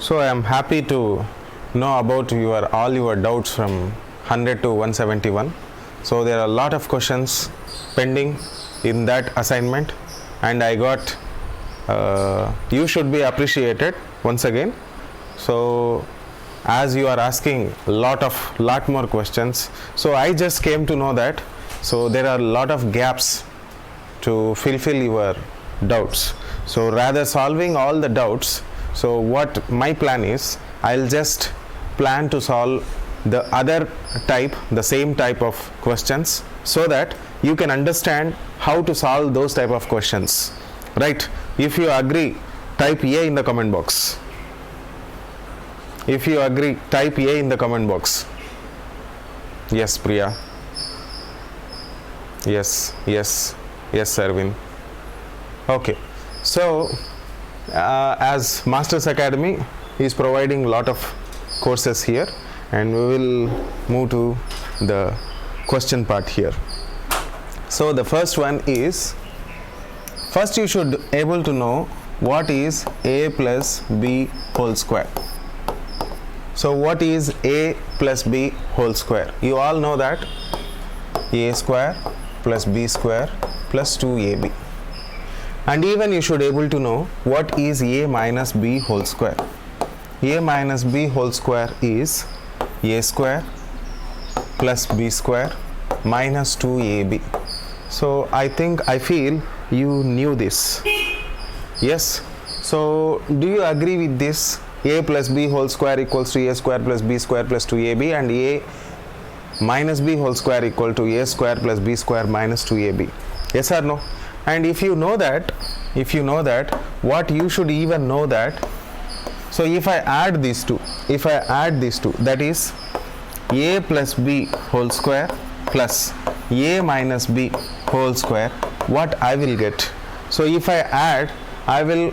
So I am happy to know about all your doubts from 100 to 171. So there are a lot of questions pending in that assignment, and I got you should be appreciated once again. So as you are asking lot more questions, so I just came to know that so there are a lot of gaps to fulfill your doubts. So rather solving all the doubts, so what my plan is, I'll just plan to solve the other type, the same type of questions, so that you can understand how to solve those type of questions, right? If you agree, type A in the comment box. If you agree, type A in the comment box. Yes, Priya. Yes, Arvind. Okay, so as Masters Academy is providing a lot of courses here, and we will move to the question part here. So the first one is, first you should able to know what is a plus b whole square. So what is a plus b whole square? You all know that a square plus b square plus 2ab. And even you should able to know what is a minus b whole square. A minus b whole square is a square plus b square minus 2ab. So I feel you knew this. Yes. So do you agree with this? A plus b whole square equals to a square plus b square plus 2ab, and a minus b whole square equal to a square plus b square minus 2ab. Yes or no? And if you know that, what you should even know that, so if I add these two, that is a plus b whole square plus a minus b whole square, what I will get? So if I add, I will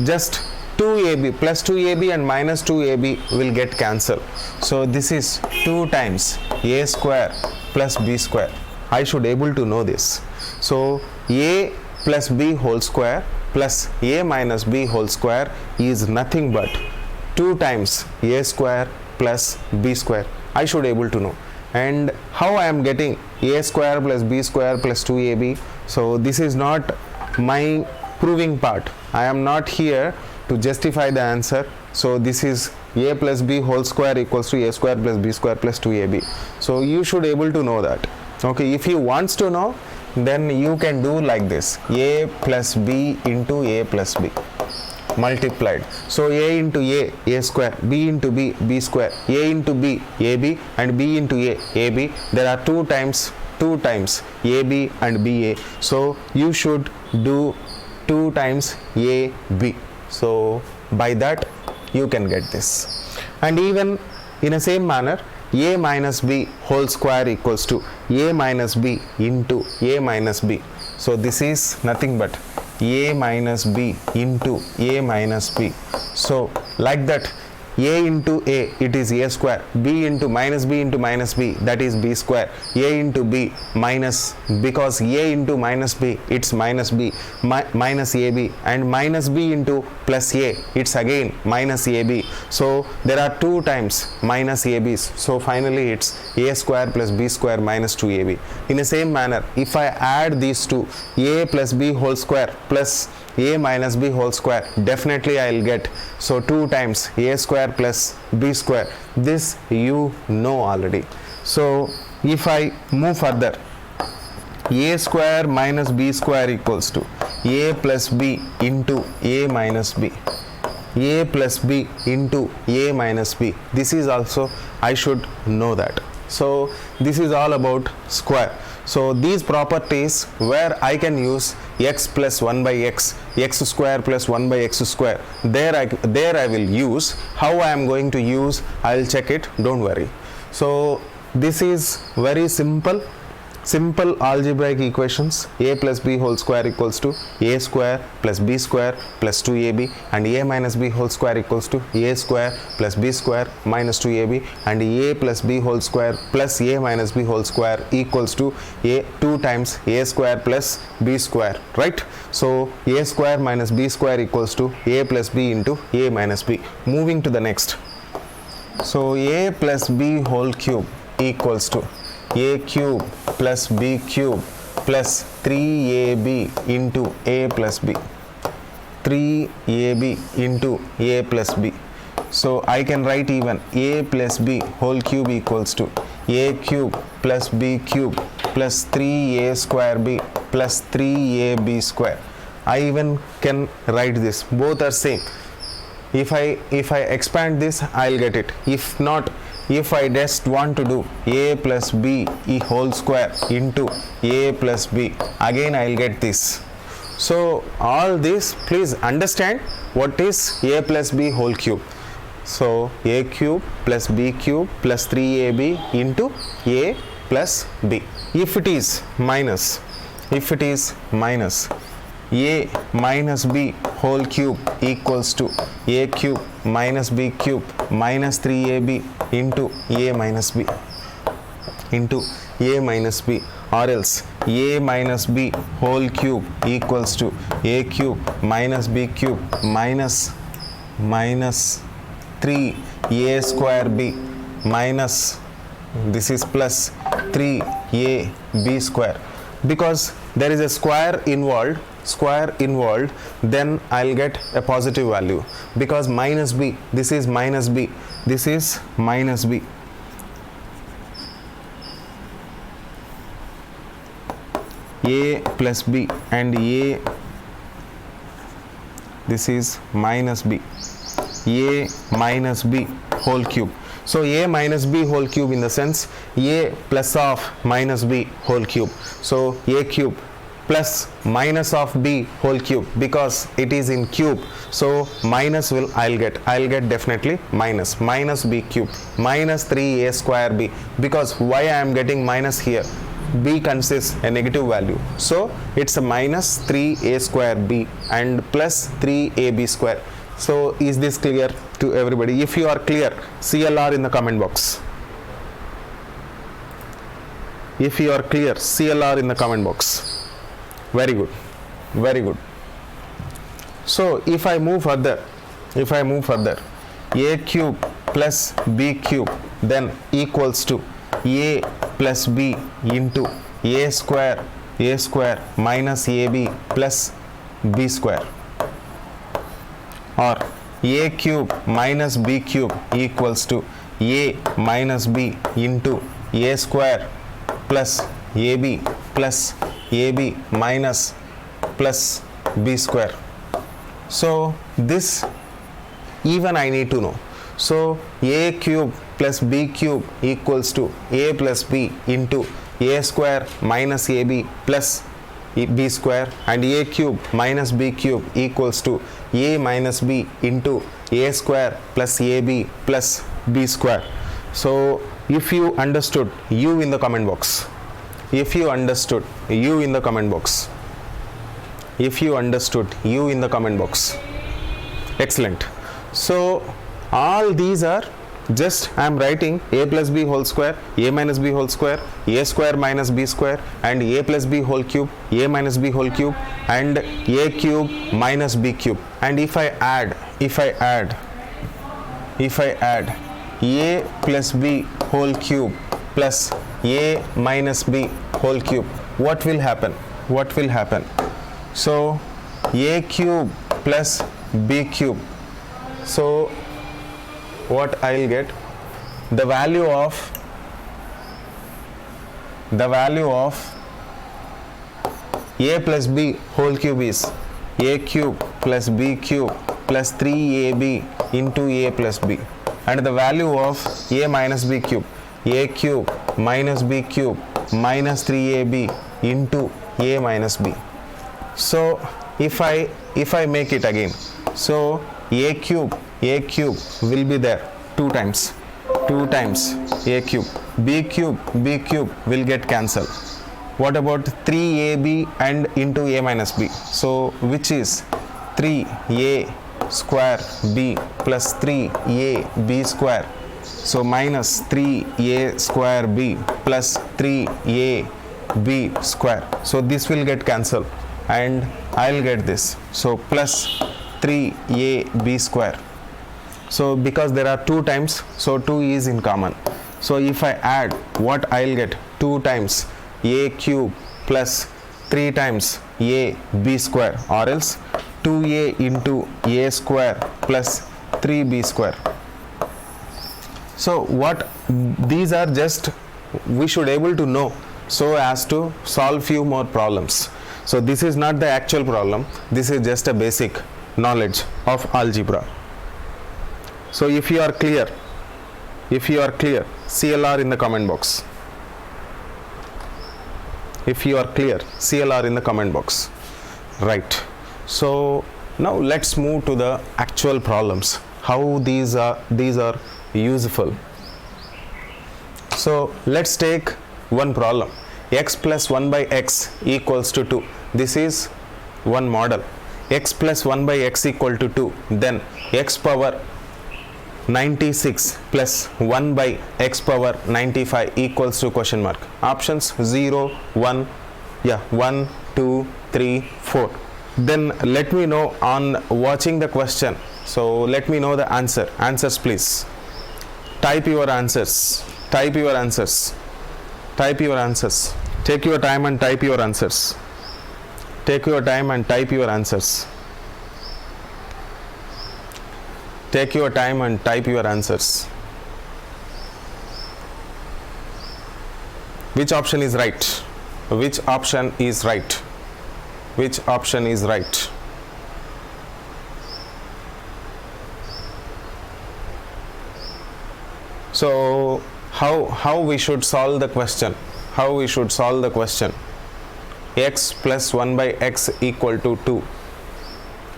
just 2ab plus 2ab and minus 2ab will get cancelled. So this is 2 times a square plus b square. I should able to know this. So a plus b whole square plus a minus b whole square is nothing but 2 times a square plus b square. I should able to know. And how I am getting a square plus b square plus 2ab? So this is not my proving part. I am not here to justify the answer. So this is a plus b whole square equals to a square plus b square plus 2ab. So you should able to know that. Okay, if you wants to know, then you can do like this: a plus b into a plus b multiplied. So a into a square, b into b square, a into b, ab, and b into ab. There are 2 times ab and ba. So you should do 2 times ab. So by that you can get this. And even in the same manner, a minus b whole square equals to a minus b into a minus b. So this is nothing but a minus b into a minus b. So like that, a into a, it is a square, b into minus b, that is b square, a into b minus, because a into minus b, it's minus b, minus ab, and minus b into plus a, it's again minus ab. So there are 2 times minus ab's. So finally it's a square plus b square minus 2ab. In the same manner, if I add these two, a plus b whole square plus a minus b whole square, definitely I will get, so 2 times a square plus b square. This you know already. So if I move further, a square minus b square equals to a plus b into a minus b, a plus b into a minus b. This is also I should know that. So this is all about square. So these properties where I can use x plus 1 by x square plus 1 by x square, there I will use. How I am going to use, I will check it, don't worry. So this is very simple, simple algebraic equations. A plus b whole square equals to a square plus b square plus 2ab, and a minus b whole square equals to a square plus b square minus 2ab, and a plus b whole square plus a minus b whole square equals to a 2 times a square plus b square, right? So a square minus b square equals to a plus b into a minus b. Moving to the next. So a plus b whole cube equals to a cube plus b cube plus 3ab into a plus b. 3ab into a plus b. So I can write even a plus b whole cube equals to a cube plus b cube plus 3a square b plus 3ab square. I even can write this, both are same. If I expand this, I'll get it. If not, if I just want to do a plus b whole square into a plus b, again I'll get this. So all this, please understand what is a plus b whole cube. So a cube plus b cube plus 3ab into a plus b. If it is minus, a minus b whole cube equals to a cube minus b cube minus 3ab into a minus b or else a minus b whole cube equals to a cube minus b cube minus 3a square b minus, this is plus 3ab square. Because there is a square involved, then I'll get a positive value, because minus b, this is minus b, this is minus b. A plus b and a, this is minus b, a minus b whole cube. So a minus b whole cube in the sense a plus of minus b whole cube. So a cube plus minus of b whole cube, because it is in cube, so minus will I'll get definitely minus b cube minus 3a square b, because why I am getting minus here, b consists a negative value, so it's a minus 3a square b and plus 3ab square. So is this clear to everybody? If you are clear, CLR in the comment box. If you are clear, CLR in the comment box. Very good, very good. So if I move further, a cube plus b cube then equals to a plus b into a square minus ab plus b square, or a cube minus b cube equals to a minus b into a square plus ab minus plus b square. So this even I need to know. So a cube plus b cube equals to a plus b into a square minus ab plus b square, and a cube minus b cube equals to a minus b into a square plus ab plus b square. So if you understood, you in the comment box. If you understood, you in the comment box. If you understood, you in the comment box. Excellent. So all these are just I am writing a plus b whole square, a minus b whole square, a square minus b square, and a plus b whole cube, a minus b whole cube, and a cube minus b cube. And if I add a plus b whole cube plus a minus b whole cube, what will happen? So a cube plus b cube. So what I'll get? The value of a plus b whole cube is a cube plus b cube plus 3ab into a plus b, and the value of a minus b cube, a cube minus b cube minus 3ab into a minus b. So if I make it again, so a cube will be there 2 times a cube, b cube will get cancelled, What about 3ab and into a minus b? So which is 3a square b plus 3ab square. So minus 3a square b plus 3ab square. So this will get cancelled and I'll get this. So plus 3ab square. So because there are 2 times, so 2 is in common. So if I add, what I'll get? 2 times a cube plus 3 times a b square, or else 2a into a square plus 3b square. So what these are, just we should able to know so as to solve few more problems. So this is not the actual problem, this is just a basic knowledge of algebra. So if you are clear, CLR in the comment box. If you are clear, CLR in the comment box. Right. So now let's move to the actual problems, how these are useful. So let's take one problem. X plus 1 by x equals to 2. This is one model. X plus 1 by x equal to 2. Then x power 96 plus 1 by x power 95 equals to question mark. Options 0, 1, 1, 2, 3, 4. Then let me know on watching the question. So let me know the answer. Answers please. Type your answers. Type your answers. Type your answers. Take your time and type your answers. Take your time and type your answers. Take your time and type your answers. Which option is right? Which option is right? Which option is right? So how we should solve the question? How we should solve the question? X plus 1 by x equal to 2.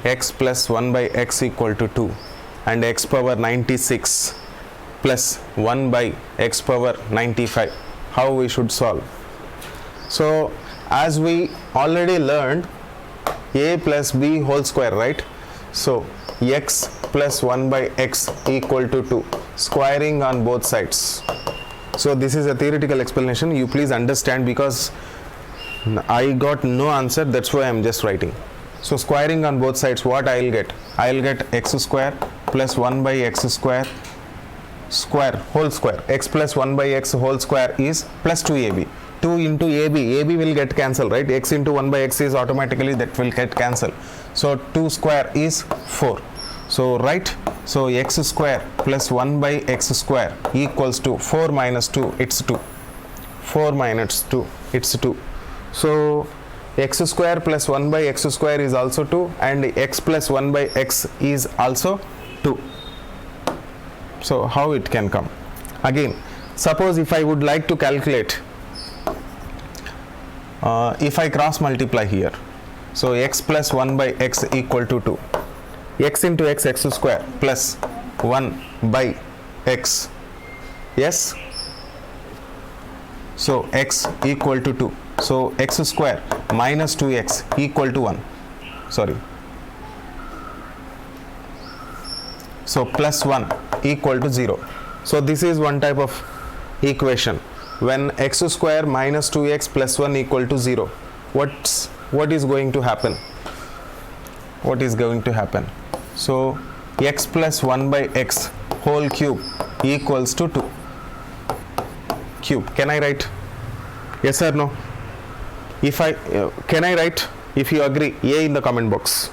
X plus 1 by x equal to 2. And x power 96 plus 1 by x power 95. How we should solve? So as we already learned, a plus b whole square, right? So x plus 1 by x equal to 2, squaring on both sides. So this is a theoretical explanation, you please understand, because I got no answer, that's why I am just writing. So squaring on both sides, what I will get? I will get x square plus 1 by x square whole square. X plus 1 by x whole square is plus 2ab. 2 into ab will get cancelled, right? X into 1 by x is automatically, that will get cancelled. So 2 square is 4. So right, so x square plus 1 by x square equals to 4 minus 2, it's 2. 4 minus 2, it's 2. So x square plus 1 by x square is also 2, and x plus 1 by x is also 2. So how it can come? Again, suppose if I would like to calculate, if I cross multiply here, so x plus 1 by x equal to 2. X into x square plus 1 by x. Yes? So x equal to 2. So x square minus 2x equal to 1. Sorry. So plus 1 equal to 0. So this is one type of equation. When x square minus 2x plus 1 equal to 0, what is going to happen? What is going to happen? So x plus 1 by x whole cube equals to 2 cube. Can I write? Yes or no? If I can I write? If you agree, A in the comment box.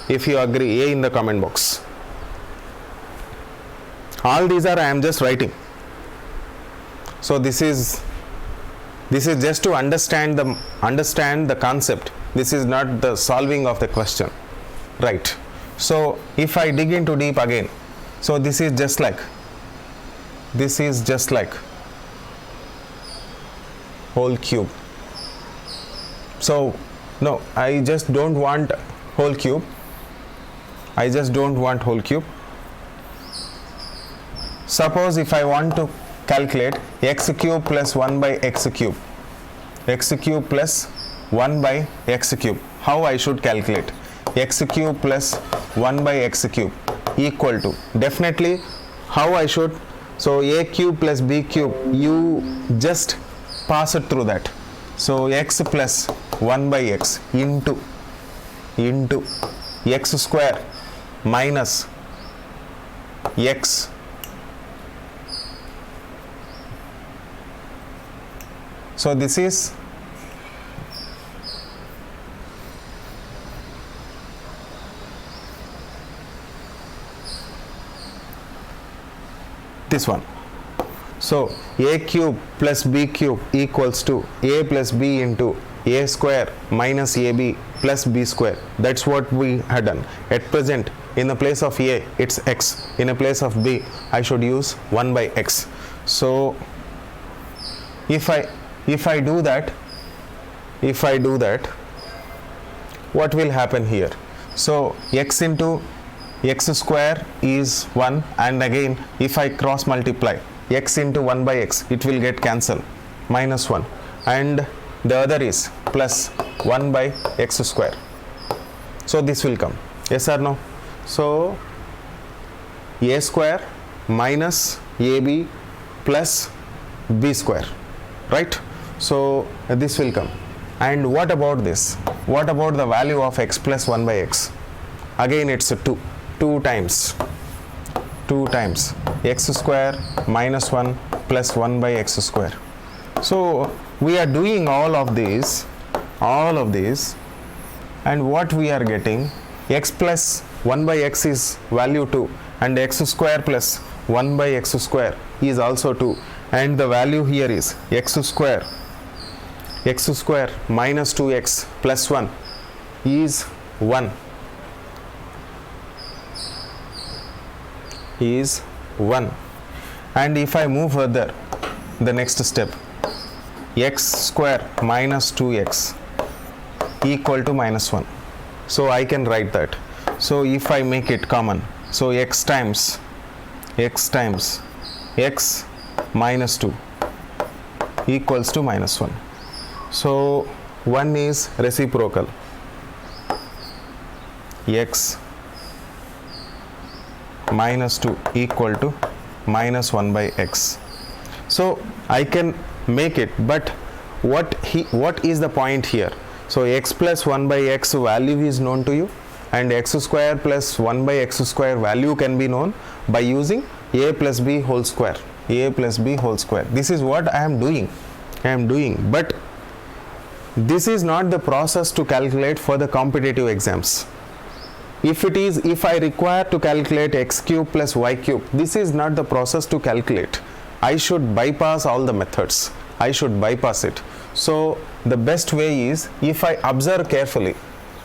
If you agree, A in the comment box. All these are I am just writing. So this is just to understand the concept. This is not the solving of the question, right? So if I dig into deep again, so this is just like whole cube. So no, I just don't want whole cube. I just don't want whole cube. Suppose if I want to calculate x cube plus 1 by x cube. x cube plus 1 by x cube. How I should calculate? X cube plus 1 by x cube equal to, definitely how I should, so a cube plus b cube, you just pass it through that. So x plus 1 by x into x square minus x so this is this one. So a cube plus b cube equals to a plus b into a square minus ab plus b square. That's what we had done. At present, in the place of a, it's x. In the place of b, I should use 1 by x. So if I do that, what will happen here? So x into x square is 1, and again if I cross multiply x into 1 by x, it will get cancelled, minus 1, and the other is plus 1 by x square. So this will come, yes or no? So a square minus ab plus b square, right? So this will come. And what about this? What about the value of x plus 1 by x? Again it's a 2 times x square minus 1 plus 1 by x square. So we are doing all of this, and what we are getting, x plus 1 by x is value 2, and x square plus 1 by x square is also 2, and the value here is x square minus 2x plus 1 is 1. And if I move further, the next step, x square minus 2x equal to minus 1. So I can write that. So if I make it common, so x times x minus 2 equals to minus 1. So 1 is reciprocal, x minus 2 equal to minus 1 by x. So I can make it, but what is the point here? So x plus 1 by x value is known to you, and x square plus 1 by x square value can be known by using a plus b whole square. This is what I am doing, but this is not the process to calculate for the competitive exams. If I require to calculate x cube plus y cube, this is not the process to calculate. I should bypass all the methods. I should bypass it. So the best way is, if I observe carefully,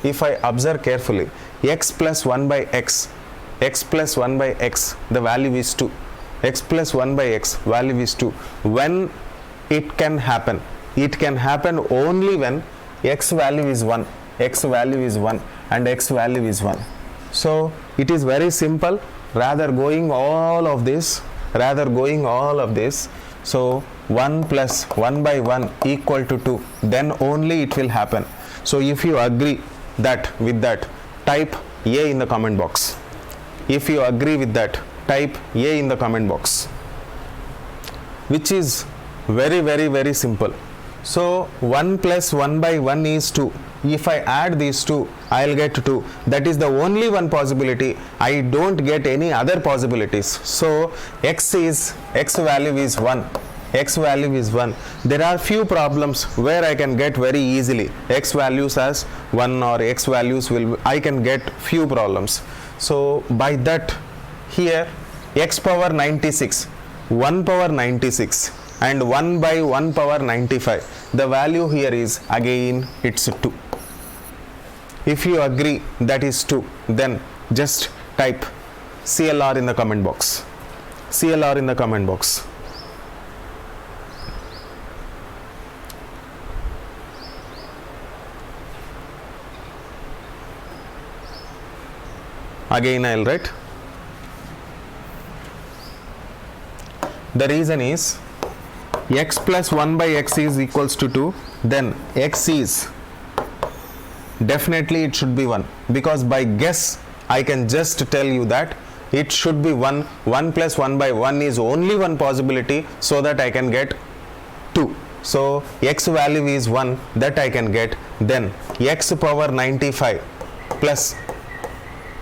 x plus 1 by x, the value is 2. X plus 1 by x value is 2. When it can happen? It can happen only when x value is 1, and x value is 1. So it is very simple. Rather going all of this, so 1 plus 1 by 1 equal to 2, then only it will happen. So if you agree with that, type A in the comment box. If you agree with that, type A in the comment box, which is very, very, very simple. So 1 plus 1 by 1 is 2. If I add these two, I'll get 2. That is the only one possibility. I don't get any other possibilities. So x value is 1. There are few problems where I can get very easily x values as 1 or x values I can get few problems. So by that, here x power 96, 1 power 96 and 1 by 1 power 95. The value here is again it's 2. If you agree that is 2, then just type CLR in the comment box. Again I'll write. The reason is x plus 1 by x is equals to 2, then x is definitely it should be 1, because by guess I can just tell you that it should be 1. 1 plus 1 by 1 is only one possibility, so that I can get 2. So x value is 1, that I can get. Then x power 95 plus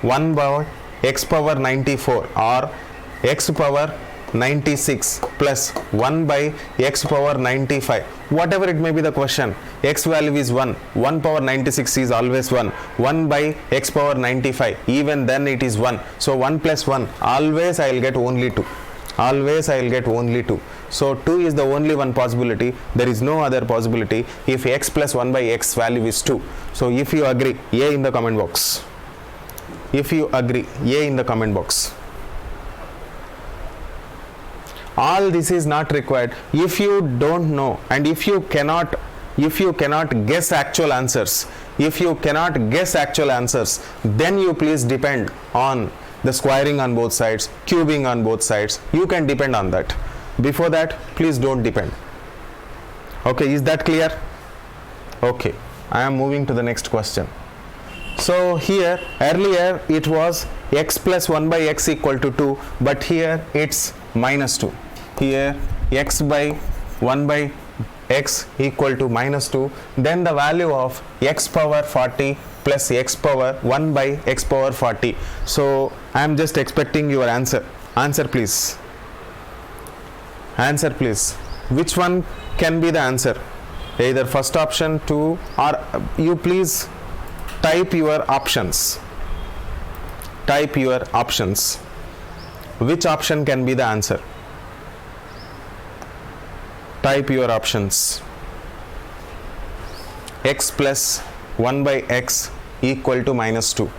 1 by x power 94, or x power 96 plus 1 by x power 95, whatever it may be the question, x value is 1. 1 power 96 is always 1. 1 by x power 95, even then it is 1. So 1 plus 1, always I will get only 2. Always I will get only 2. So 2 is the only one possibility. There is no other possibility if x plus 1 by x value is 2. So if you agree, A in the comment box. If you agree, A in the comment box. All this is not required. If you don't know, and if you cannot guess actual answers, then you please depend on the squaring on both sides, cubing on both sides. You can depend on that. Before that, please don't depend. Okay, is that clear? Okay, I am moving to the next question. So here, earlier it was x plus 1 by x equal to 2, but here it's minus 2. Here x by 1 by x equal to minus 2. Then the value of x power 40 plus x power 1 by x power 40. So I am just expecting your answer. Answer please. Answer please. Which one can be the answer? Either first option, 2, or you please type your options. Type your options. Which option can be the answer? Type your options. X plus 1 by x equal to minus 2.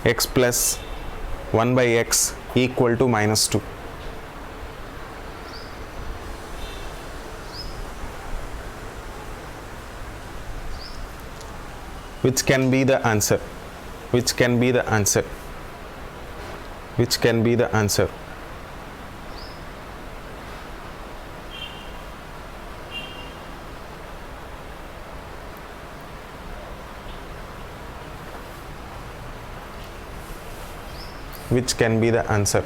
X plus 1 by x equal to minus 2. Which can be the answer? Which can be the answer? Which can be the answer? Which can be the answer?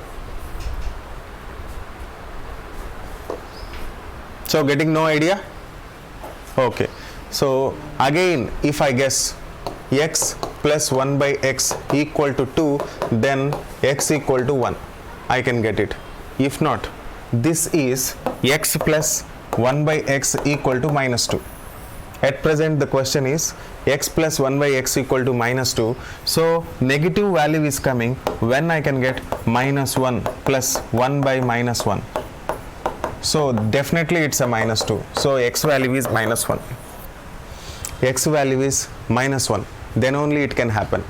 So getting no idea? Okay. So again, if I guess x plus 1 by x equal to 2, then x equal to 1, I can get it. If not, this is x plus 1 by x equal to minus 2. At present the question is x plus 1 by x equal to minus 2. So negative value is coming when I can get minus 1 plus 1 by minus 1. So definitely it's a minus 2. So x value is minus 1. X value is minus 1. Then only it can happen.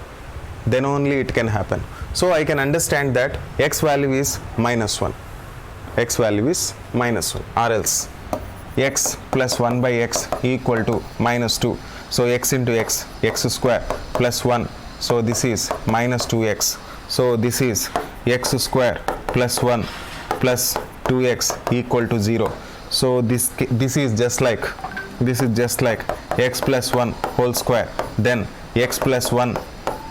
Then only it can happen. So I can understand that x value is minus 1. X value is minus 1, or else x plus 1 by x equal to minus 2. So x into x, x square plus 1. So this is minus 2x. So this is x square plus 1 plus 2x equal to 0. So this is just like x plus 1 whole square. Then x plus 1,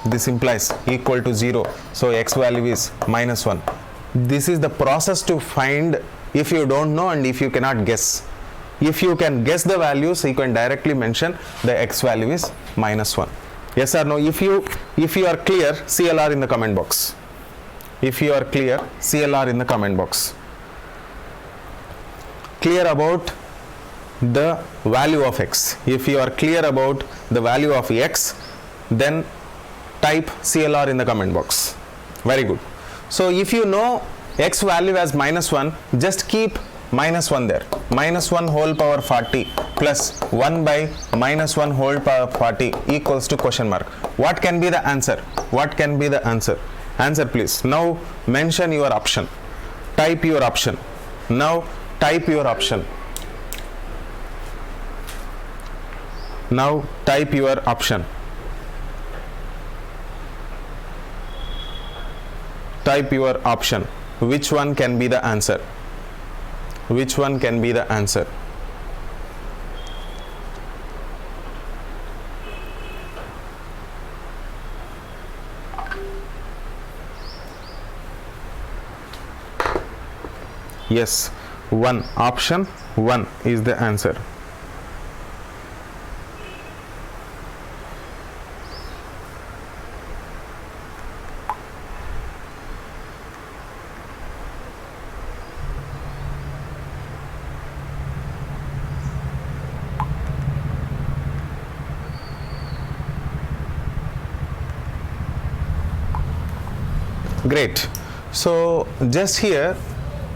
this implies equal to 0. So x value is minus 1. This is the process to find if you don't know and if you cannot guess. If you can guess the values, you can directly mention the x value is minus 1. Yes or no? If you are clear, CLR in the comment box. If you are clear, CLR in the comment box. Clear about the value of x. If you are clear about the value of x, then type CLR in the comment box. Very good. So if you know x value as minus 1, just keep minus 1 there. Minus 1 whole power 40 plus 1 by minus 1 whole power 40 equals to question mark. What can be the answer? What can be the answer? Answer please. Now mention your option. Type your option. Now type your option. Now type your option. Type your option. Which one can be the answer? Which one can be the answer? Yes, 1. Option 1 is the answer. Great. So just here,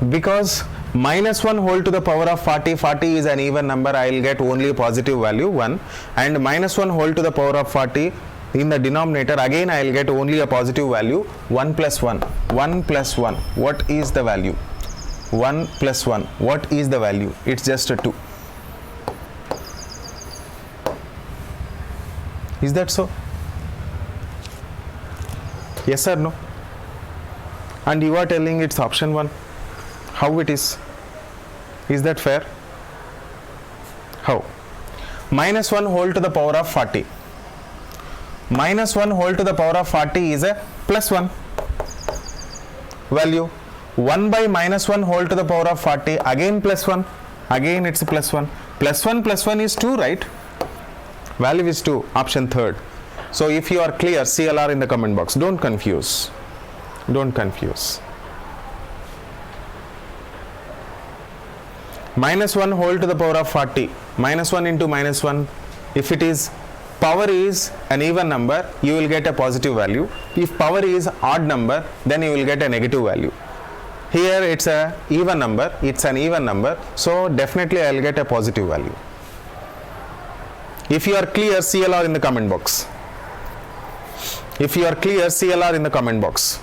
because minus 1 whole to the power of 40, 40 is an even number, I will get only a positive value 1, and minus 1 whole to the power of 40 in the denominator, again I will get only a positive value 1 plus 1. 1 plus 1, what is the value? 1 plus 1, what is the value? It's just a 2. Is that so? Yes or no? And you are telling it's option 1. How it is? Is that fair? How? Minus 1 whole to the power of 40. Minus 1 whole to the power of 40 is a plus 1 value. 1 by minus 1 whole to the power of 40, again plus 1. Again it's plus 1. Plus 1 is 2, right? Value is 2. Option 3rd. So if you are clear, CLR in the comment box. Don't confuse. Don't confuse. Minus 1 whole to the power of 40. Minus 1 into minus 1. If it is power is an even number, you will get a positive value. If power is odd number, then you will get a negative value. Here it's a even number. It's an even number. So definitely I will get a positive value. If you are clear, CLR in the comment box. If you are clear, CLR in the comment box.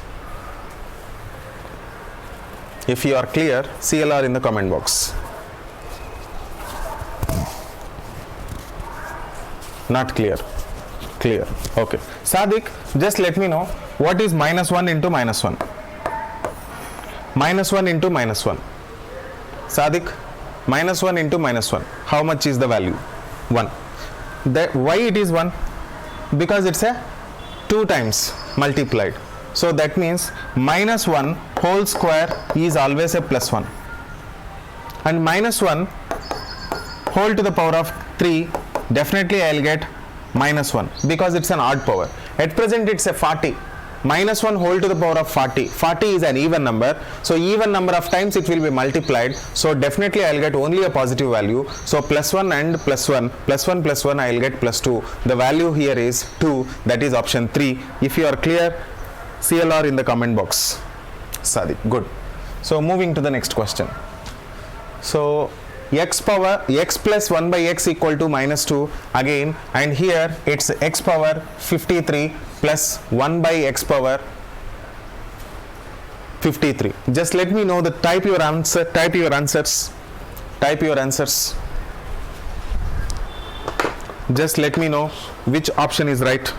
If you are clear, CLR in the comment box. Not clear. Clear. Okay. Sadiq, just let me know what is minus 1 into minus 1. Minus 1 into minus 1. Sadiq, minus 1 into minus 1. How much is the value? 1. Why it is 1? Because it's a 2 times multiplied. So that means minus 1 whole square is always a plus 1. And minus 1 whole to the power of 3, definitely I will get minus 1 because it's an odd power. At present it's a 40. Minus 1 whole to the power of 40. 40 is an even number. So even number of times it will be multiplied. So definitely I will get only a positive value. So plus 1 and plus 1. Plus 1 plus 1 I will get plus 2. The value here is 2. That is option 3. If you are clear, CLR in the comment box. Sadiq, good. So moving to the next question. So x plus 1 by x equal to minus 2 again, and here it's x power 53 plus 1 by x power 53. Just let me know the type your answer, type your answers. Just let me know which option is right.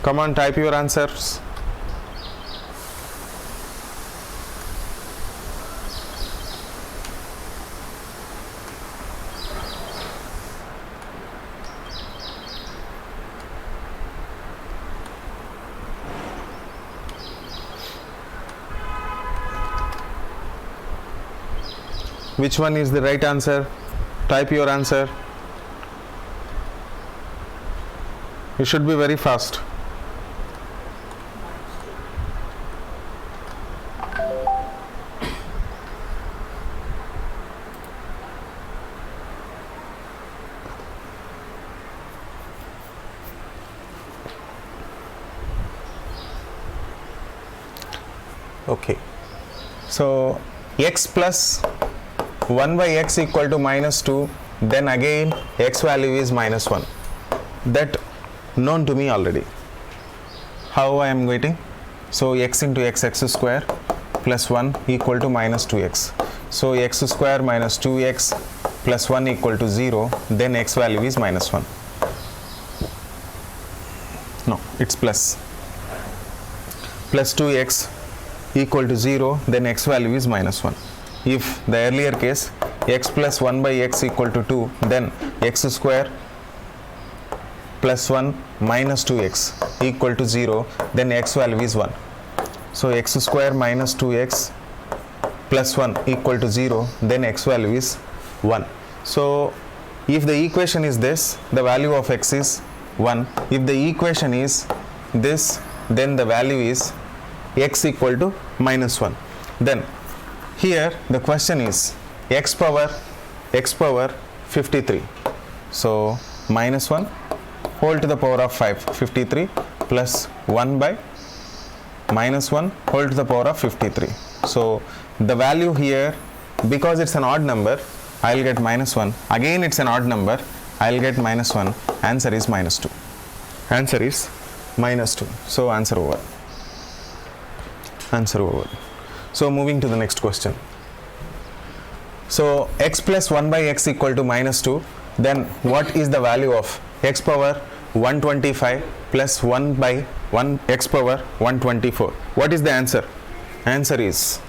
Come on, type your answers. Which one is the right answer? Type your answer. You should be very fast. Okay, so x plus 1 by x equal to minus 2, then again x value is minus 1. That known to me already. How I am getting? So x into x square plus 1 equal to minus 2x. So x square minus 2x plus 1 equal to 0, then x value is minus 1. No, it's plus 2x equal to 0, then x value is minus 1. If the earlier case x plus 1 by x equal to 2, then x square plus 1 minus 2x equal to 0, then x value is 1. So x square minus 2x plus 1 equal to 0, then x value is 1. So if the equation is this, the value of x is 1. If the equation is this, then the value is x equal to minus 1. Then here the question is x power 53. So minus 1 whole to the power of 5, 53 plus 1 by minus 1 whole to the power of 53. So the value here, because it's an odd number, I'll get minus 1. Again it's an odd number, I'll get minus 1. Answer is minus 2. Answer is minus 2. So answer over. Answer over. So moving to the next question. So x plus 1 by x equal to minus 2. Then what is the value of x power 125 plus 1 by 1 x power 124? What is the answer? Answer is,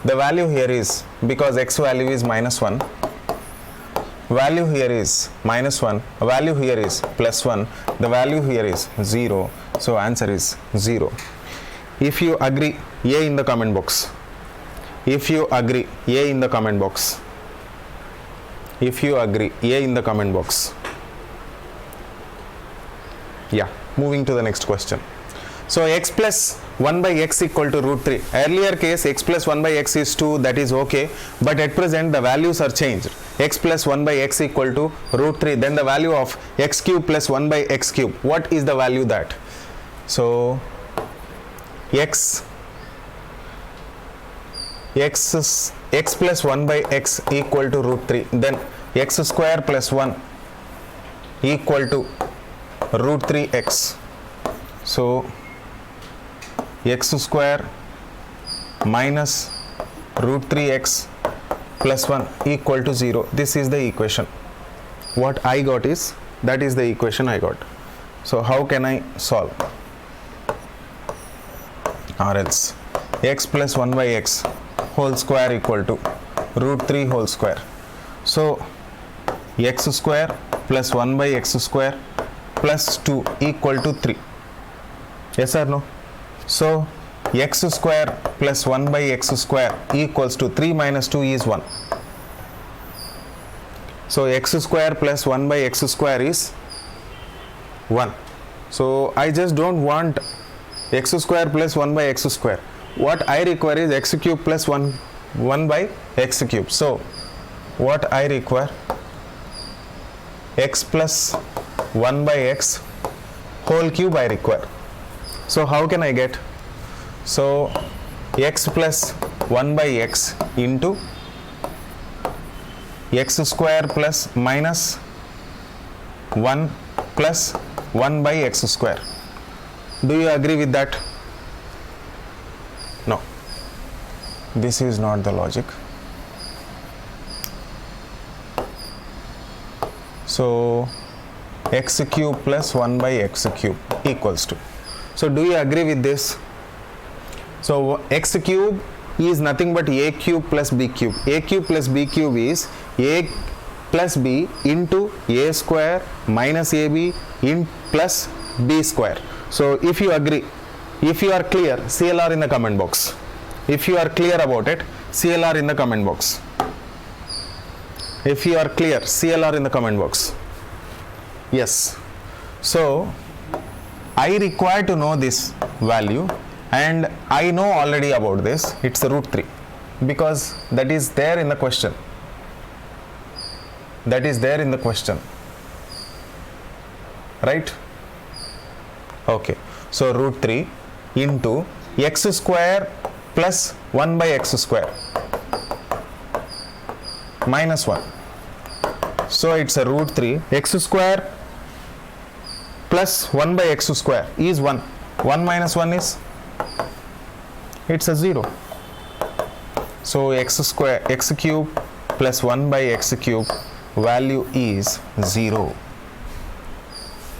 the value here is, because x value is minus 1, value here is minus 1, value here is plus 1, the value here is 0. So answer is 0. If you agree, A in the comment box. If you agree, A in the comment box. If you agree, A in the comment box. Yeah, moving to the next question. So x plus 1 by x equal to root 3. Earlier case x plus 1 by x is 2, that is okay, but at present the values are changed. X plus 1 by x equal to root 3, then the value of x cube plus 1 by x cube. What is the value that? So x plus 1 by x equal to root 3, then x square plus 1 equal to root 3x. So x square minus root 3x plus 1 equal to 0. This is the equation. What I got is, that is the equation I got. So how can I solve? Or else x plus 1 by x whole square equal to root 3 whole square. So x square plus 1 by x square plus 2 equal to 3. Yes or no? So x square plus 1 by x square equals to 3 minus 2 is 1. So x square plus 1 by x square is 1. So I just don't want x square plus 1 by x square. What I require is x cube plus 1 by x cube. So what I require, x plus 1 by x whole cube I require. So how can I get? So x plus 1 by x into x square plus minus 1 plus 1 by x square. Do you agree with that? No. This is not the logic. So x cube plus 1 by x cube equals to. So do you agree with this? So x cube is nothing but a cube plus b cube. A cube plus b cube is a plus b into a square minus ab in plus b square. So if you agree, if you are clear, CLR in the comment box. If you are clear about it, CLR in the comment box. If you are clear, CLR in the comment box. Yes. So I require to know this value, and I know already about this. It's root 3 because that is there in the question. That is there in the question. Right? Okay. So root 3 into x square plus 1 by x square minus 1. So it's a root 3. X square plus 1 by x square is 1. 1 minus 1 is, it's a 0. So x cube plus 1 by x cube value is 0.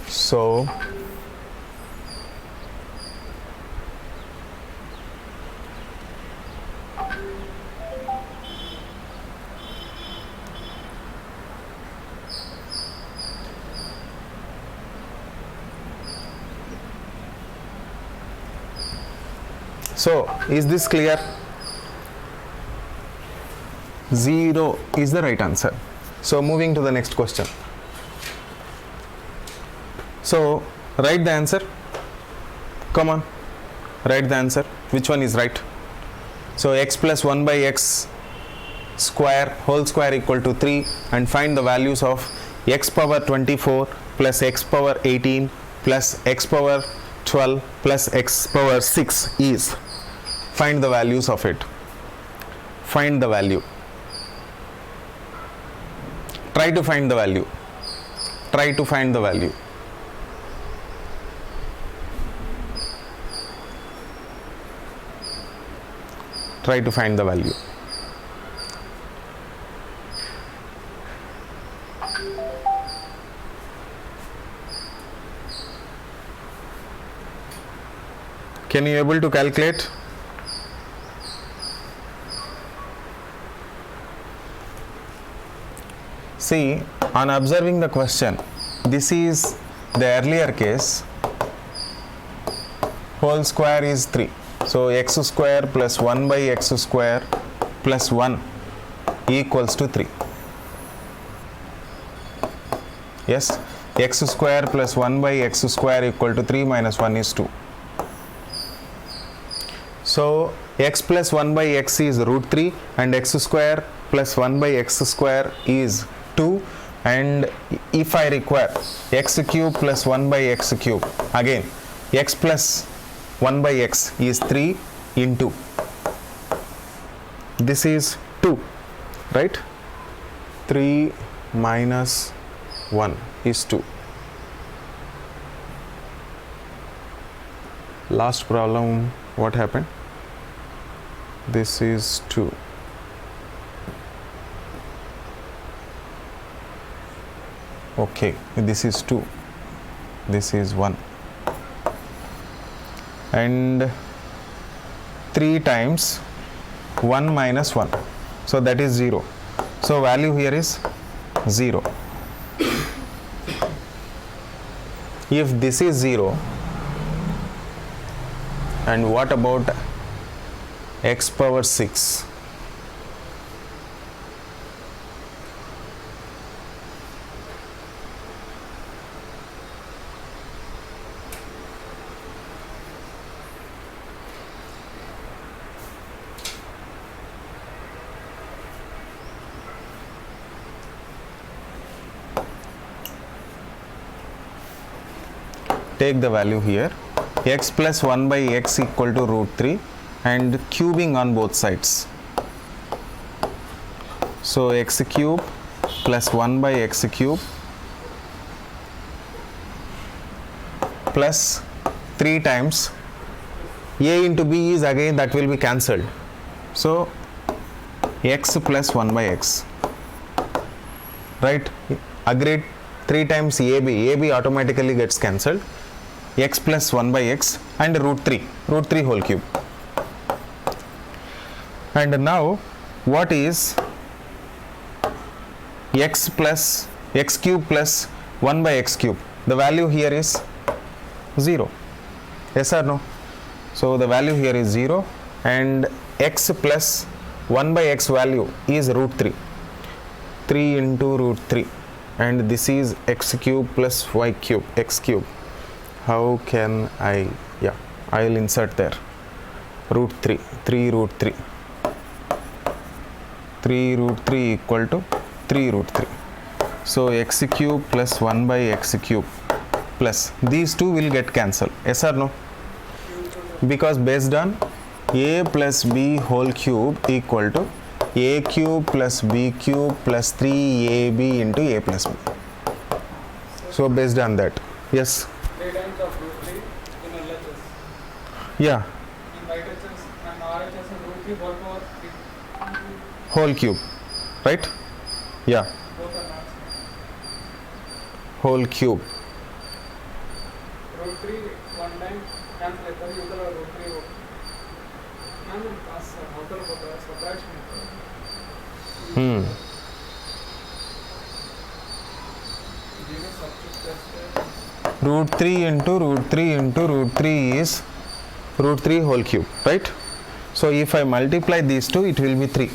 So is this clear? 0 is the right answer. So moving to the next question. So write the answer. Come on, write the answer. Which one is right? So x plus 1 by x square whole square equal to 3, and find the values of x power 24 plus x power 18 plus x power 12 plus x power 6 is. Find the values of it. Find the value. Try to find the value. Try to find the value. Try to find the value. Can you able to calculate? See, on observing the question, this is the earlier case, whole square is 3. So x square plus 1 by x square plus 1 equals to 3. Yes, x square plus 1 by x square equal to 3 minus 1 is 2. So x plus 1 by x is root 3, and x square plus 1 by x square is 2, and if I require x cube plus 1 by x cube, again x plus 1 by x is 3 into this is 2, right? 3 minus 1 is 2. Last problem, what happened? This is 2. Okay, this is 2, this is 1, and 3 times 1 minus 1, so that is 0. So value here is 0. If this is 0, and what about x power 6? Take the value here, x plus 1 by x equal to root 3, and cubing on both sides. So x cube plus 1 by x cube plus 3 times a into b is again that will be cancelled. So x plus 1 by x, right? Agreed. 3 times ab automatically gets cancelled. X plus 1 by x and root 3 whole cube. And now what is x cube plus 1 by x cube? The value here is 0. Yes or no? So the value here is 0, and x plus 1 by x value is root 3. 3 into root 3, and this is x cube plus y cube, x cube. How can I will insert there root 3 root 3 root 3 equal to 3 root 3. So x cube plus 1 by x cube plus these two will get cancelled. Yes or no? Because based on a plus b whole cube equal to a cube plus b cube plus 3ab into a plus b. So based on that, yes. 3 times of root 3 in LHS. Yeah. In YHS and RHS root 3 whole power 3. whole cube, right? Yeah, both are not whole cube. root 3 one time cancel అవుతారు యువతల root 3 ನಾನು ಕಾಸ್ అవతల పోతా subtraction దీన్ని substitute చేస్తే Root 3 into root 3 into root 3 is root 3 whole cube, right? So if I multiply these two, it will be 3.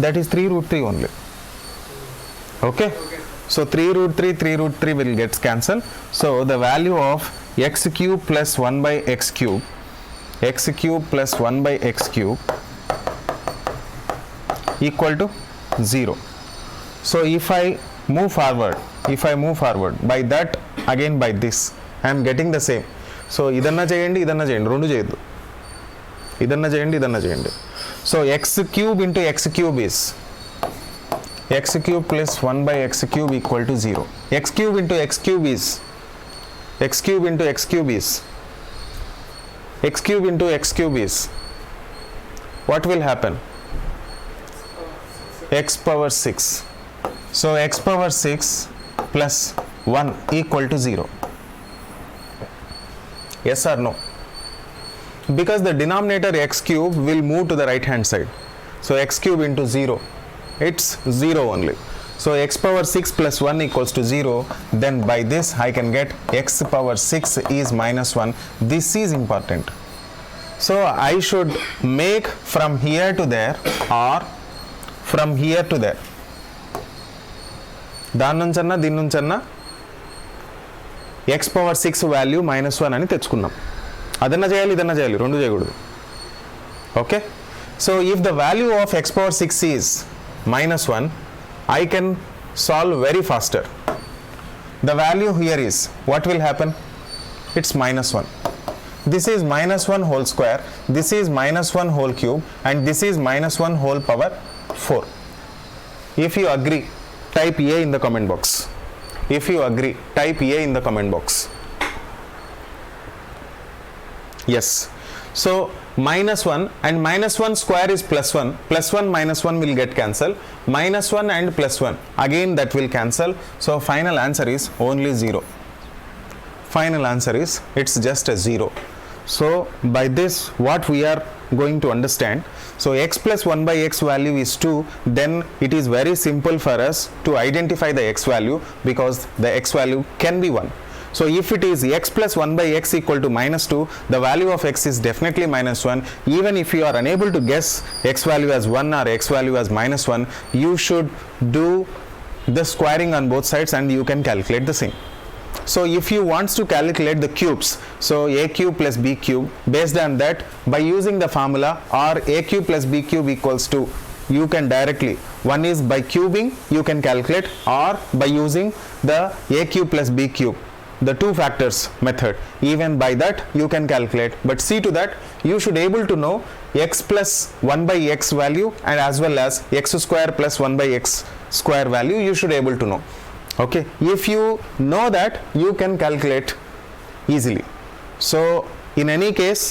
That is 3 root 3 only. Okay? So 3 root 3 will get cancelled. So the value of x cube plus 1 by x cube plus 1 by x cube equal to 0. So if I move forward by that, again by this, I am getting the same. So idanna cheyandi rendu cheyaddu, idanna cheyandi. So x cube into x cube is x cube plus 1 by x cube equal to 0. X cube into x cube is x cube into x cube is x cube into x cube is what will happen? X power 6. So x power 6 plus 1 equal to 0. Yes or no? Because the denominator x cube will move to the right hand side. So x cube into 0, it's 0 only. So x power 6 plus 1 equals to 0. Then by this I can get x power 6 is minus 1. This is important. So I should make from here to there or from here to there. దాని నుంచన్నా దీని నుంచన్నా x power 6 value -1 అని తెచ్చుకున్నాం. అదన్నా చేయాలి ఇదన్నా చేయాలి, రెండు చేయకూడదు. Okay, so if the value of x power 6 is -1, I can solve very faster. The value here is, what will happen? It's -1. This is -1 whole square, this is -1 whole cube, and this is -1 whole power 4. If you agree, type A in the comment box. If you agree, type A in the comment box. Yes. So -1 and -1 square is +1. +1 -1 will get cancelled. -1 and +1 again that will cancel. So final answer is only 0. Final answer is it's just a 0. So by this what we are going to understand, so x plus 1 by x value is 2, then it is very simple for us to identify the x value because the x value can be 1. So if it is x plus 1 by x equal to -2, the value of x is definitely -1. Even if you are unable to guess x value as 1 or x value as -1, you should do the squaring on both sides and you can calculate the same. So if you want to calculate the cubes, so a cube plus b cube, based on that, by using the formula or a cube plus b cube equals to, you can directly, one is by cubing you can calculate, or by using the a cube plus b cube, the two factors method, even by that you can calculate. But see to that you should able to know x plus 1 by x value and as well as x square plus 1 by x square value you should able to know. Okay, if you know that, you can calculate easily. So in any case,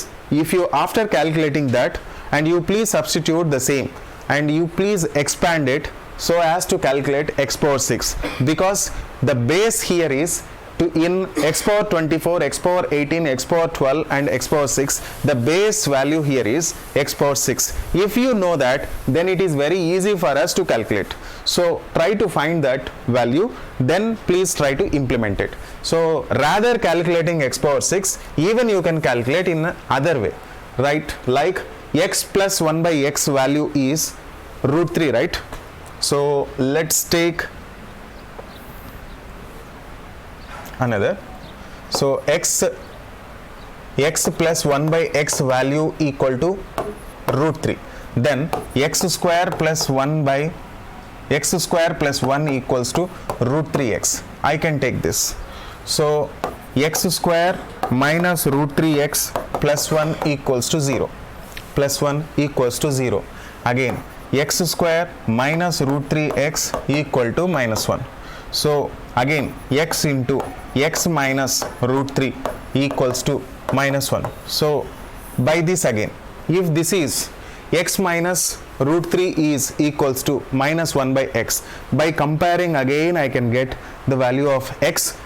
if you after calculating that, and you please substitute the same and you please expand it so as to calculate x power 6, because the base here is to in x power 24, x power 18, x power 12 and x power 6, the base value here is x power 6. If you know that, then it is very easy for us to calculate. So try to find that value, then please try to implement it. So rather calculating x power 6, even you can calculate in other way, right? Like x plus 1 by x value is root 3, right? So let's take another. So x plus 1 by x value equal to root 3. Then x square plus 1 by x square plus 1 equals to root 3x. I can take this. So x square minus root 3x plus 1 equals to 0. Plus 1 equals to 0. Again x square minus root 3x equal to -1. So again x into x minus root 3 equals to -1. So by this again, if this is x minus root 3 is equals to minus 1 by x. By comparing again I can get the value of x.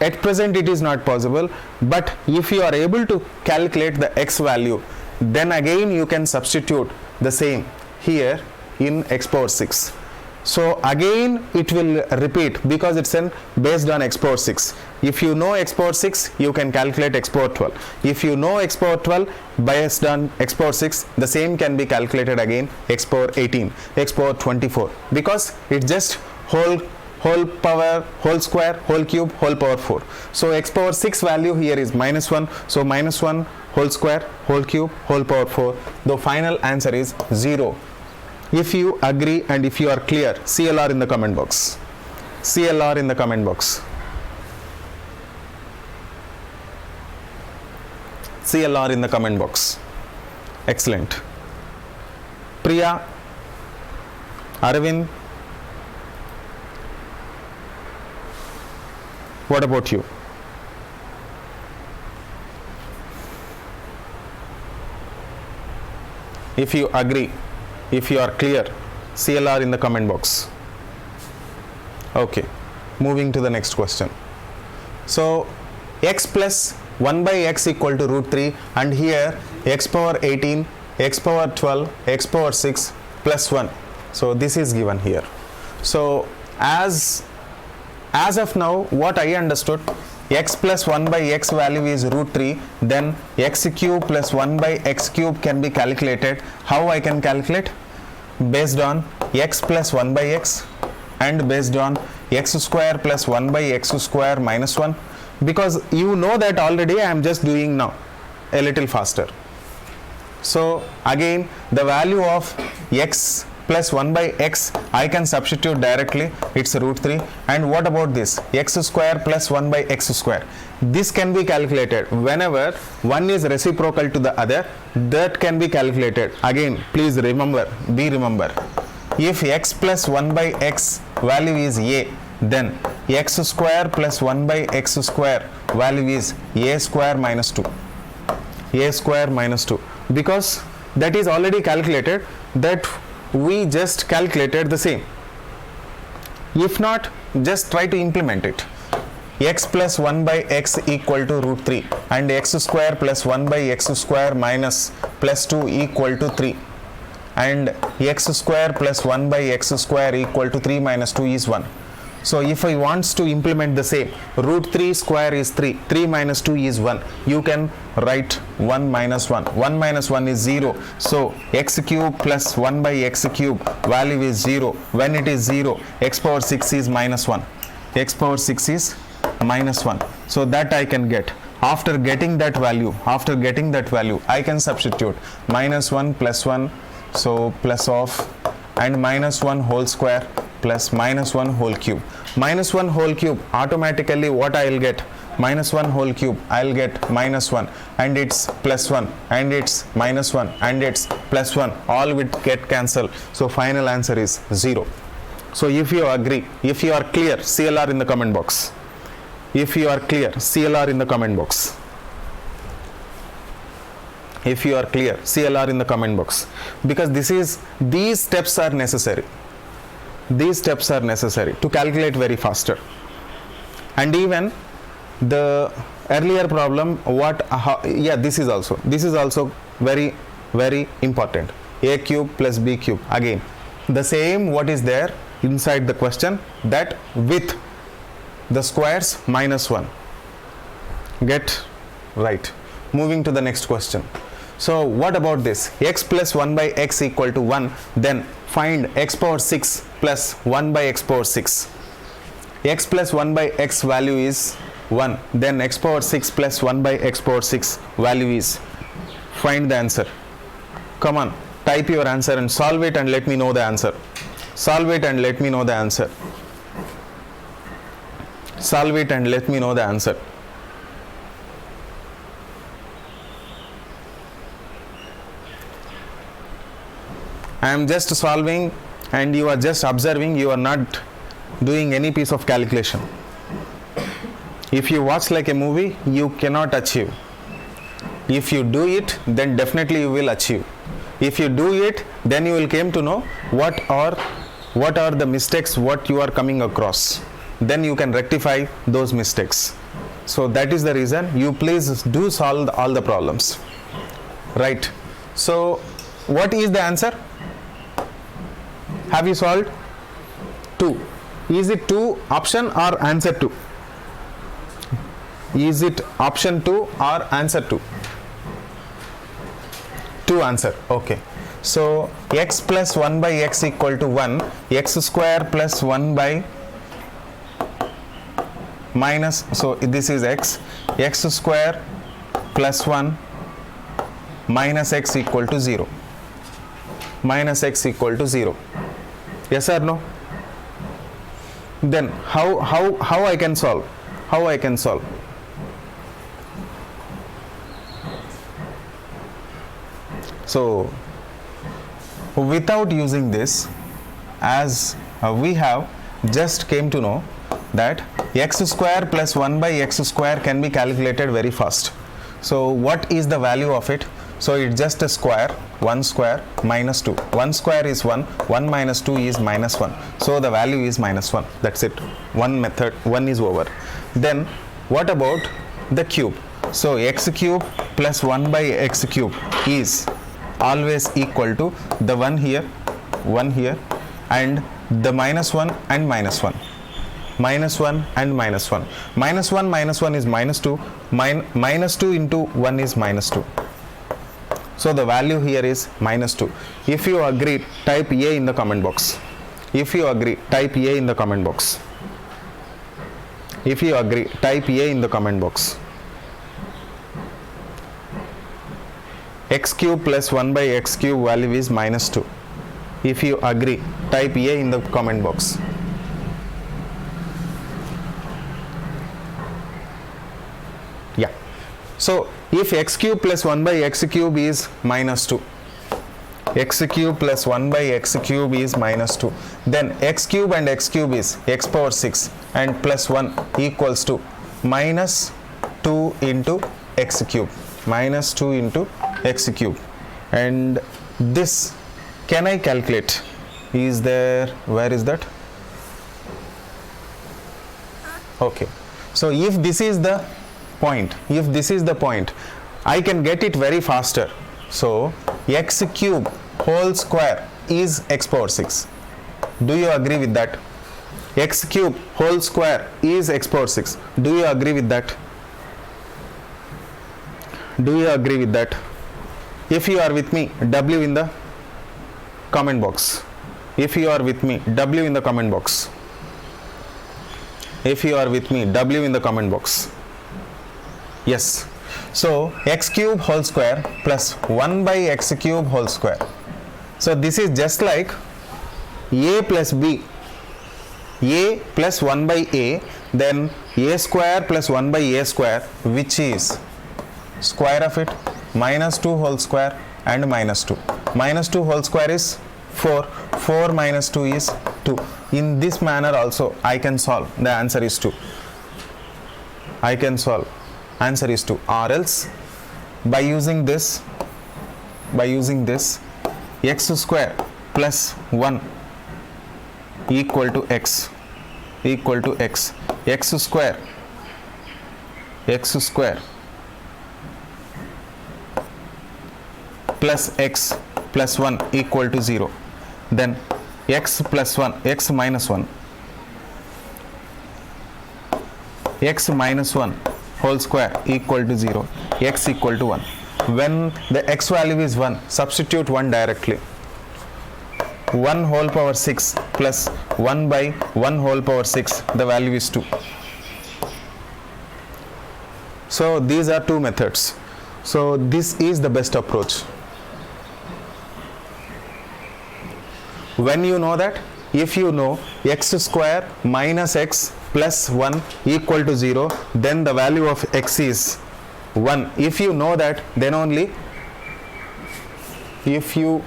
At present it is not possible, but if you are able to calculate the x value, then again you can substitute the same here in x power 6. So again it will repeat because it's based on x power 6. If you know x power 6, you can calculate x power 12. If you know x power 12 based on x power 6, the same can be calculated again x power 18, x power 24, because it's just whole power, whole square, whole cube, whole power 4. So x power 6 value here is minus 1. So minus 1 whole square, whole cube, whole power 4. The final answer is 0. If you agree and if you are clear, CLR in the comment box. CLR in the comment box. CLR in the comment box. Excellent. Priya, Arvind, what about you? If you agree, if you are clear, CLR in the comment box. Okay, moving to the next question. So x plus 1 by x equal to root 3, and here x power 18, x power 12, x power 6 plus 1. So this is given here. So as of now, what I understood, x plus 1 by x value is root 3, then x cube plus 1 by x cube can be calculated. How I can calculate? Based on x plus 1 by x and based on x square plus 1 by x square minus 1, because you know that already. I am just doing now a little faster. So again the value of x plus 1 by x I can substitute directly, it's root 3. And what about this x square plus 1 by x square? This can be calculated whenever one is reciprocal to the other. That can be calculated. Again, please remember, if x plus 1 by x value is a, then x square plus 1 by x square value is a square minus 2. A square minus 2, because that is already calculated, that we just calculated the same. If not, just try to implement it. X plus 1 by x equal to root 3 and x square plus 1 by x square minus plus 2 equal to 3, and x square plus 1 by x square equal to 3 minus 2 is 1. So if I wants to implement the same, root 3 square is 3, 3 minus 2 is 1. You can write 1 minus 1. 1 minus 1 is 0. So x cube plus 1 by x cube value is 0. When it is 0, x power 6 is minus 1. X power 6 is minus 1. So that I can get. After getting that value, I can substitute minus 1 plus 1, so plus of, and minus 1 whole square plus minus 1 whole cube. Minus 1 whole cube, automatically what I will get? Minus 1 whole cube, I will get minus 1, and it's plus 1, and it's minus 1, and it's plus 1. All will get cancelled. So final answer is 0. So if you agree, if you are clear, CLR in the comment box. If you are clear, CLR in the comment box. If you are clear, CLR in the comment box. Because these steps are necessary. These steps are necessary to calculate very faster. And even the earlier problem, this is also very, very important. A cube plus b cube. Again, the same what is there inside the question, that with the squares minus 1. Get right. Moving to the next question. So what about this? X plus 1 by x equal to 1. Then find x power 6 plus 1 by x power 6. X plus 1 by x value is 1. Then x power 6 plus 1 by x power 6 value is. Find the answer. Come on, type your answer and solve it and let me know the answer. Solve it and let me know the answer. Solve it and let me know the answer. I am just solving and you are just observing, you are not doing any piece of calculation. If you watch like a movie, you cannot achieve. If you do it, then definitely you will achieve. If you do it, then you will came to know what are the mistakes what you are coming across. Then you can rectify those mistakes. So that is the reason you please do solve all the problems. Right. So what is the answer? Have you solved? 2. Is it 2 option or answer 2? Is it option 2 or answer 2? 2 answer. Okay. So x plus 1 by x equal to 1, x square plus 1 by minus, so this is x square plus 1 minus x equal to 0. Minus x equal to 0. Yes or no? Then how I can solve? How I can solve? So without using this, as we have just came to know that x square plus 1 by x square can be calculated very fast. So what is the value of it? So it's just a square, 1 square minus 2. 1 square is 1, 1 minus 2 is minus 1. So the value is minus 1. That's it. One method, 1 is over. Then what about the cube? So x cube plus 1 by x cube is always equal to the 1 here, and the minus 1 and minus 1. Minus 1 and minus 1. Minus 1 minus 1 is minus 2. Minus 2 into 1 is minus 2. So the value here is minus 2. If you agree, type A in the comment box. If you agree, type A in the comment box. If you agree, type A in the comment box. X cube plus 1 by x cube value is minus 2. If you agree, type A in the comment box. Yeah. So if x cube plus 1 by x cube is minus 2, x cube plus 1 by x cube is minus 2, then x cube and x cube is x power 6 and plus 1 equals to minus 2 into x cube. Minus 2 into x cube. And this can I calculate? Is there, where is that? Okay. So if this is the point, I can get it very faster. So x cube whole square is x power 6. Do you agree with that? X cube whole square is x power 6. Do you agree with that? Do you agree with that? If you are with me, W in the comment box. If you are with me, W in the comment box. If you are with me, W in the comment box. Yes. So x cube whole square plus 1 by x cube whole square. So this is just like a plus b. A plus 1 by a, then a square plus 1 by a square, which is square of it, minus 2 whole square and minus 2. Minus 2 whole square is 4. 4 minus 2 is 2. In this manner also I can solve. The answer is 2. I can solve. Answer is 2. Or else by using this x square plus 1 equal to x x square plus x plus 1 equal to 0. Then x plus 1, x minus 1, x minus 1 whole square equal to 0, x equal to 1. When the x value is 1, substitute 1 directly. 1 whole power 6 plus 1 by 1 whole power 6, the value is 2. So these are two methods. So this is the best approach. When you know that, if you know x square minus x plus 1 equal to 0, then the value of x is 1. If you know that, then only, if you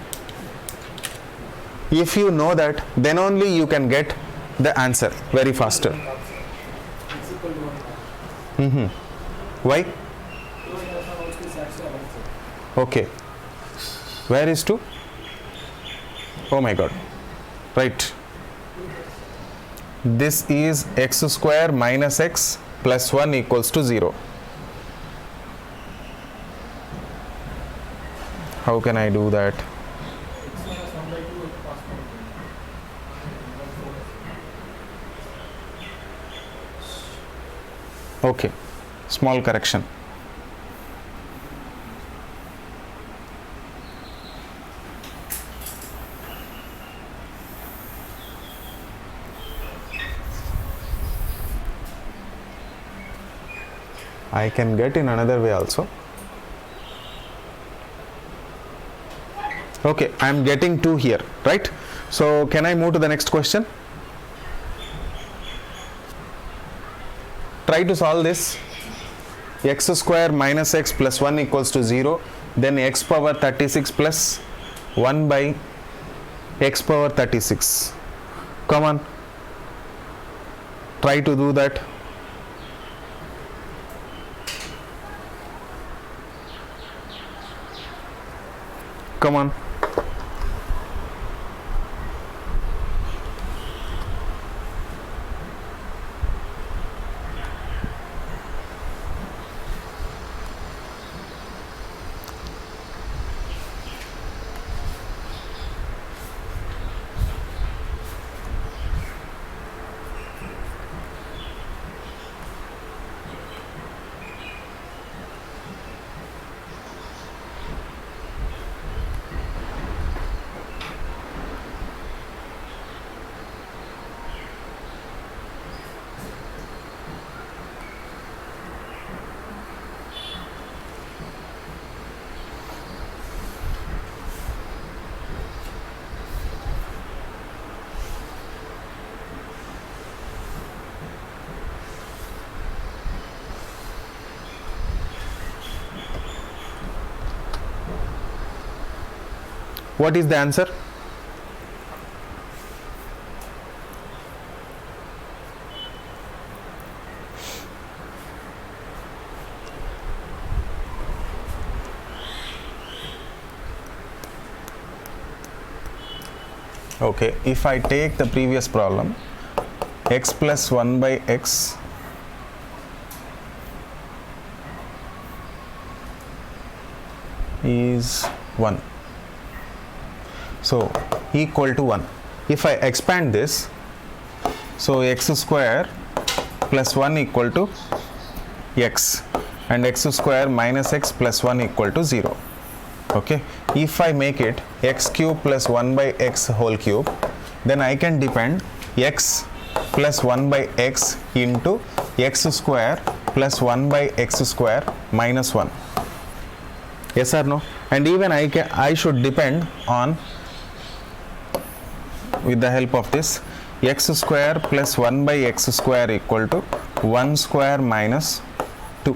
know that, then only you can get the answer very faster. Why? Okay. Where is 2? Oh my god. Right. This is x square minus x plus 1 equals to 0. How can I do that? Okay, small correction. I can get in another way also. Okay, I am getting 2 here, right? So can I move to the next question? Try to solve this. X square minus x plus 1 equals to 0. Then x power 36 plus 1 by x power 36. Come on. Try to do that. Come on. What is the answer? Okay, if I take the previous problem, x plus 1 by x is 1. So equal to 1. If I expand this, so x square plus 1 equal to x and x square minus x plus 1 equal to 0. Okay, if I make it x cube plus 1 by x whole cube, then I can depend x plus 1 by x into x square plus 1 by x square minus 1. Yes or no? And even I should depend on, with the help of this, x square plus 1 by x square equal to 1 square minus 2.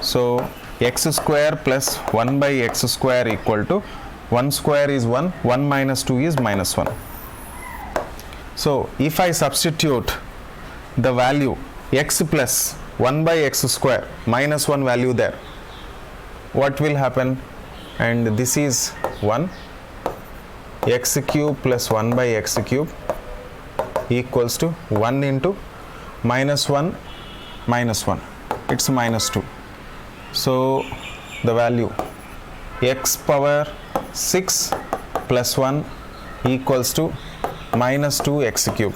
So x square plus 1 by x square equal to 1 square is 1, 1 minus 2 is minus 1. So if I substitute the value x plus 1 by x square minus 1 value there, what will happen? And this is 1, x cube plus 1 by x cube equals to 1 into minus 1 minus 1, it's minus 2. So the value x power 6 plus 1 equals to minus 2 x cube.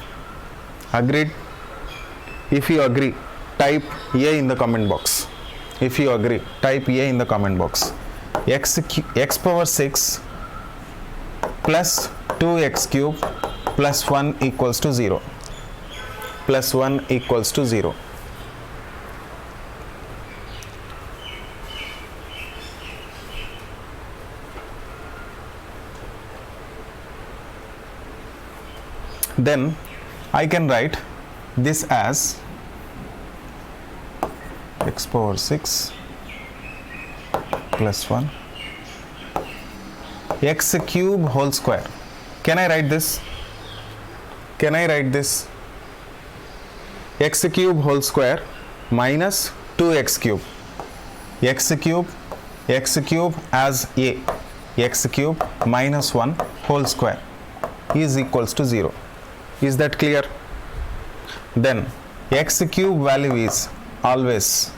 Agreed? If you agree, type A in the comment box. If you agree, type A in the comment box. X power 6 plus 2x cube plus 1 equals to 0. Plus 1 equals to 0. Then I can write this as x power 6 plus 1 x cube whole square. Can I write this? Can I write this? X cube whole square minus 2x cube. X cube as a, x cube minus 1 whole square is equals to 0. Is that clear? Then x cube value is always,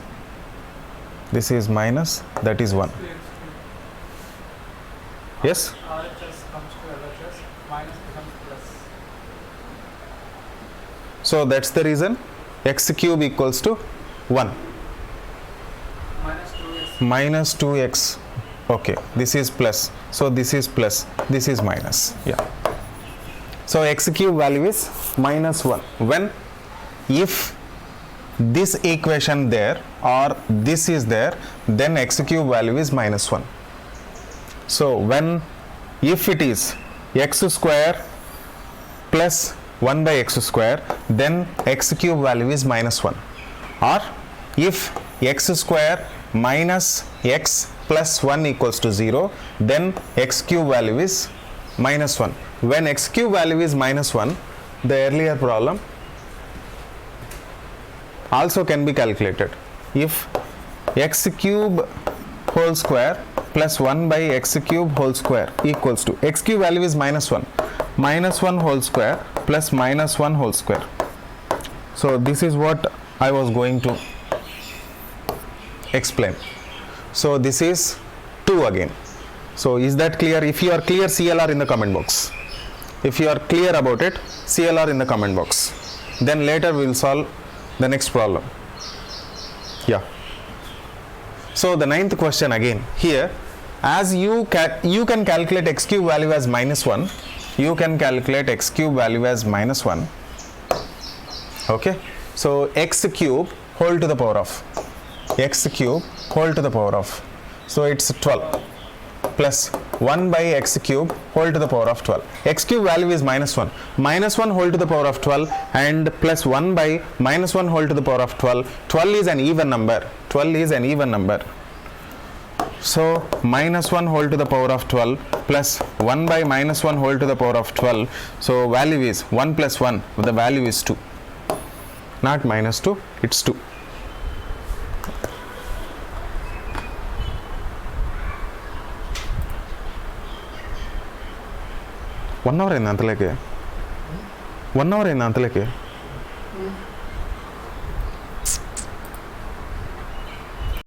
this is minus, that is 1. Yes? RHS comes to LHS, minus becomes plus. So that's the reason x cube equals to 1. Minus 2x. Minus 2x. Okay, this is plus. So this is plus, this is minus. Yeah. So x cube value is minus 1. When? If this equation there or this is there, then x cube value is minus 1. So when, if it is x square plus 1 by x square, then x cube value is minus 1. Or if x square minus x plus 1 equals to 0, then x cube value is minus 1. When x cube value is minus 1, the earlier problem also can be calculated. If x cube whole square plus 1 by x cube whole square equals to, x cube value is minus 1, minus 1 whole square plus minus 1 whole square. So this is what I was going to explain. So this is 2 again. So is that clear? If you are clear, CLR in the comment box. If you are clear about it, CLR in the comment box. Then later we will solve the next problem. Yeah. So the 9th question again here, as you can calculate x cube value as minus 1, you can calculate x cube value as minus 1. Okay. So x cube whole to the power of, x cube whole to the power of, so it's 12 plus 1 by x cube whole to the power of 12. X cube value is minus 1. Minus 1 whole to the power of 12 and plus 1 by minus 1 whole to the power of 12. 12 is an even number. 12 is an even number. So minus 1 whole to the power of 12 plus 1 by minus 1 whole to the power of 12. So value is 1 plus 1. The value is 2. Not minus 2, it's 2. One hour in Antalake. 1 hour in Antalake.